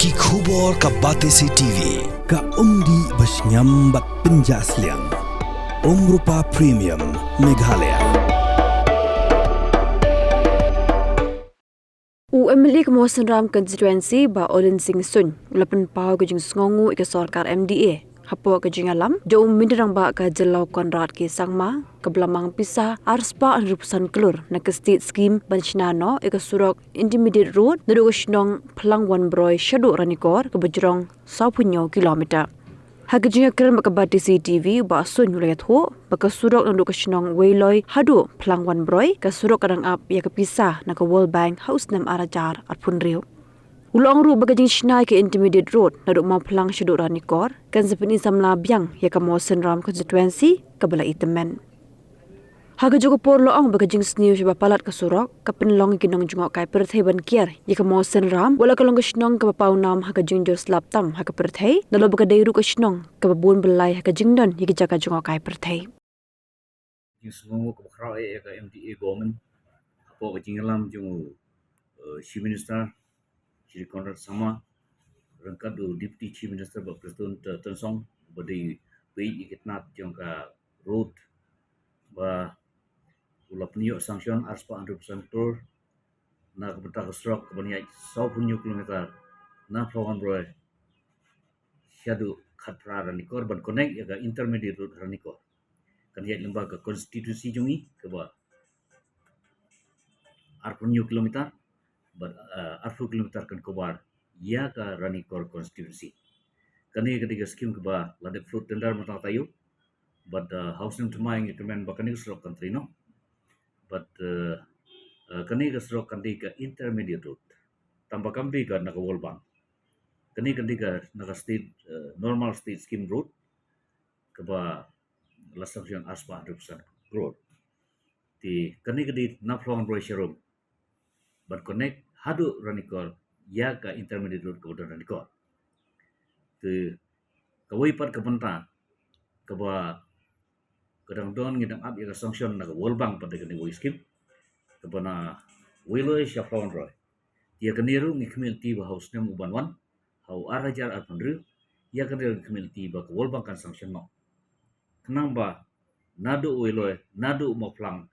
Ki khubor ka Batesi TV. Ka umdi basnyambak penjaslian. Rupa Premium Meghalaya. UMLI Kemuasan Ram Constituency ba Olin Sing Sun ulapan pau kejing sngongu ika sarkar MDA hapo kejing alam jo mindrang ba ka jelau konrad ke sangma kebelamang pisah arspa anrupusan kelur na ke state scheme banchnano ika surok intermediate road nadugo shnong Pelangwan Broy Shadu Ranikor ke bejrong 10 kilometer. Hagajinga keren baka Batesi TV ba sun yulayat ho baka surok nanduk kasinong Wayloy hadu Pelangwan Broy ka surok kadang ap ya kepisah na ka World Bank House nam arajar at punriu. Ulong ru baka jing shnai ke intermediate road nanduk mau pelang syaduk ranikor kan sepenin samla biang ya ka Mawson Ram constituency ka bala itemen. Haga juga por loong baka jing sniu syaba palat ka surok ka penlong ginong jungok kai perthai ban kier ya ka Mawson Ram wala ka long kasinong ka papau nam haga jing jos laptam haga perthai nalo baka dairu kasinong ka babun belai haga jing don ya jaga jungok kai perthai. Jing semua ke bakra ka MDA government apa ke jing alam jung chief minister Shri Conrad Sama rangkat do deputy chief minister ba Preston Tensong badi pei ikitnat jung ka road ba ulap niyo sanction arspa 100% tur na kebetak strok kebanyak 10 kilometer na Pelangwan Broy syadu khatra ranikor ban connect ya ka intermediate road ranikor kan ya lembaga konstitusi jungi ke ba 10 kilometer but 10 kilometer kan kobar ya ka ranikor konstitusi kan ya ketiga skim ke ba ladek fruit tendar matang tayu but house nem tumai ngi bakani strok country no but kani ka strok kandi ka intermediate road tambah kambi ka naka World Bank kani ka naka state normal state scheme road ke ba lasang aspa 100% road ti kani na Pelangwan Broy Sharum but connect hadu ranikor ya ka intermediate road ke ranikor ti kawai pat ke penta ke ba kadang don ngidang up ya sanction na World Bank pada kini voice scheme kepada Wayloy Pelangwan Broy dia keniru ngi community ba house nem uban wan hau arajar apandru ya keniru community ba World Bank kan sanction no kenang ba nadu Wayloy nadu mo plang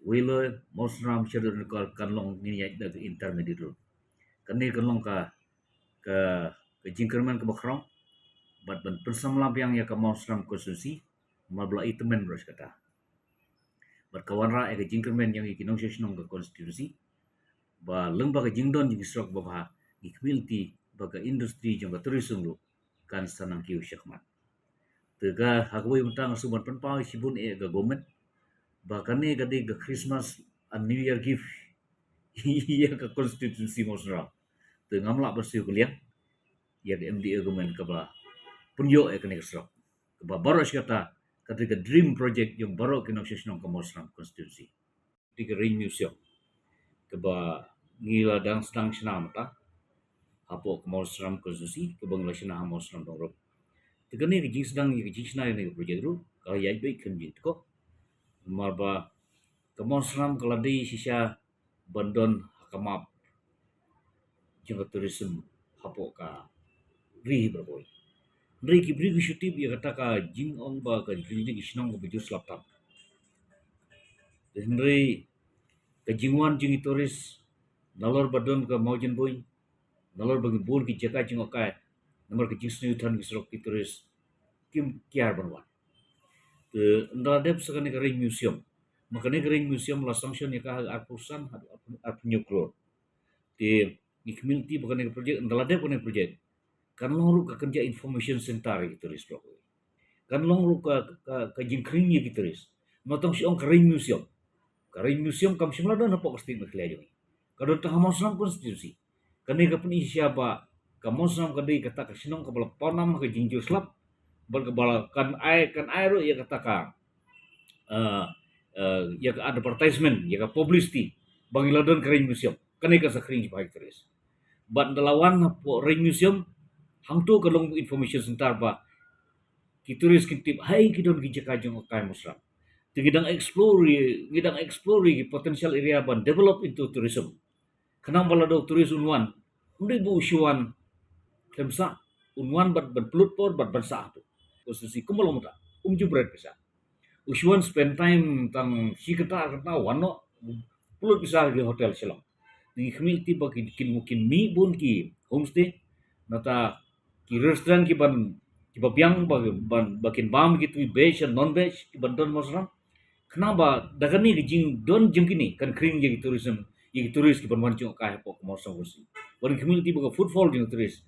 Wayloy mosram shadur nikol kanlong ni ya da intermediate road kani kanlong ka jingkerman ke bakrong bat ban persamlam yang ya ka mosram konstitusi mabla itemen bros kata berkawan ra ke jingkermen yang ikinong sesnong ke konstitusi ba lembaga jingdon jing strok ba di community baga industri jang tourism lu kan sanang kiu syakmat tega hagwai mentang suban penpau sibun ga government ba kani gadi ga Christmas and New Year gift iya ke konstitusi mosra te ngamla bersiu kuliah ya ke MDA government ka ba punyo kani strok ba baros kata ketika dream project yang baru kena sesnong ke Mosram konstitusi di Rain Museum keba ngila dang sedang senam ta apo ke Mosram konstitusi ke bangla senah Mosram dong tegani ke sedang ke senah ni project ru kalau ya baik kan ko marba ke Mosram keladi sisa bandon hakamap jeng tourism apo ka ri berboy Ndri ki bri syuti bi kata ka jing ong ba ka jing isnong ko bijus laptop. Ndri ka jingwan jing turis nalor badon ka maujin boy nalor bagi bur ki jaka jing okai nomor ka jing snu tan ki srok ki turis kim kiar banwan. Te ndra dep sakane ka ring museum. Makane ka ring museum la sanction ya ka arpusan at nyukro. Te ni community bukan ka project ndra dep bukan project kan long ru ka kerja information center gitu ris bro kan long ru ka jingkring gitu ris matong si ong kering museum kam simla don apa pasti naklia jo kadon tah mosram konstitusi kan ni ka pun siapa ka mosram ka dei kata ka sinong ka bala panam ka jingjo slap bal ka bala kan ai ru ya kata ka ya ka advertisement ya ka publicity bangiladon kering museum kan ni ka sa kering baik teris ban dalawan po ring museum hangtu kalong information center ba kituris kitip hai kidon gijaka jong kai musra tigidang explore potential area ban develop into tourism kanang balado tourism one undi bu usuan temsa unwan bat pelut por bat bansa tu konstitusi kumolong ta jubret bisa ushuan spend time tang kata wano pelut bisa di hotel Shillong ni khmi ti ba kin mungkin mi bun ki homestay nata ki restaurant ki ba biang bakin bam gitu veg and non veg ki bandon mosram kenapa dagani ki jing don jing kini kan kring jadi tourism yang turis ki ban wancu ka po mosram usi wan community ba footfall jing turis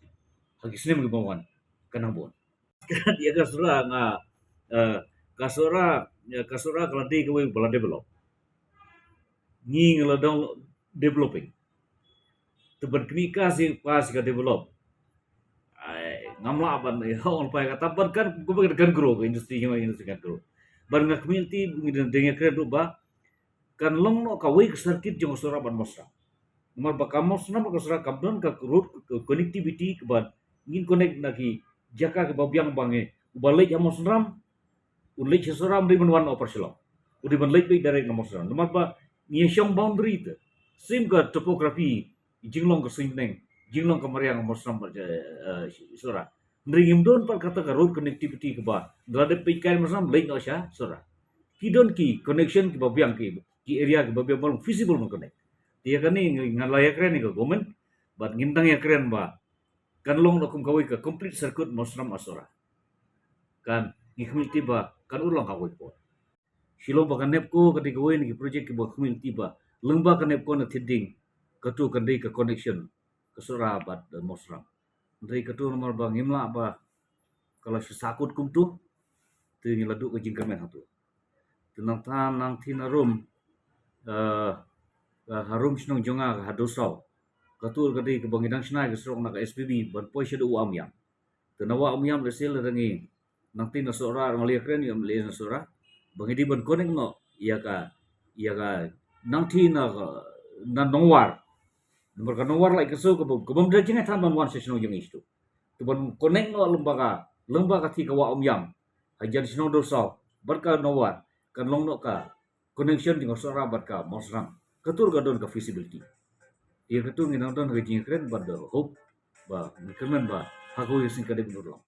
hagi sinem ki bawan kanang bon dia kasura nga kasura keladi ke bala develop ni ngeladong developing teban knika si pas ka develop ai ngamla ban hong pa ka taban kan ko kan grow industri kan grow ban nga community dengan kredit ba kan long no ka wei circuit jong sura ban mosra nomor ba kamos na ba sura kabdon ka road connectivity ke ban ngin connect lagi jaka ke babiang bange ubalai amos ram ulit seseram di wan operasyon udi ban late direct nomor ram nomor ba ni syong boundary te sim ka topografi jinglong ke singneng jinglong ke mariang mosram ba sura ndringim don par kata ka road connectivity ke ba drade pikai mosram late no sya sura kidon ki connection ki babiang ki area ki babiang bang visible mon connect dia kan ni ngalaya keren ni ke government bat ngintang ya keren ba kan long no kum kawai ka complete circuit mosram asura kan ni community ba kan ulang kawai po silong ba kanep ko ketika kawai ni project ki ba community ba lengba kanep ko na tiding katu kan dei ka connection ke sura bat mosram dei katu nomor ba ngimla ba kalau sesakut kum tu ni ladu ke jingkamen hatu tenang tan nang tinarum harum snong jonga hadosau katul kadi ke bangidang snai ke serong nak SPB ban poi sedu amyam tenawa amyam lesel rangi nanti nasora ngalia kren yam le nasora bangidi ban konek no iya ka nanti na nowar nomor ka nowar lai keso ke bom dajing tan ban wan sesno jeng istu tu ban konek no lembaga ti ka wa amyam hajan sno dosau barka nowar kan long no ka connection dengan sora barka mosram katur gadon ka visibility ia ketu nginang don gajing keren pada hope ba kemen ba hago yasing kadek nurong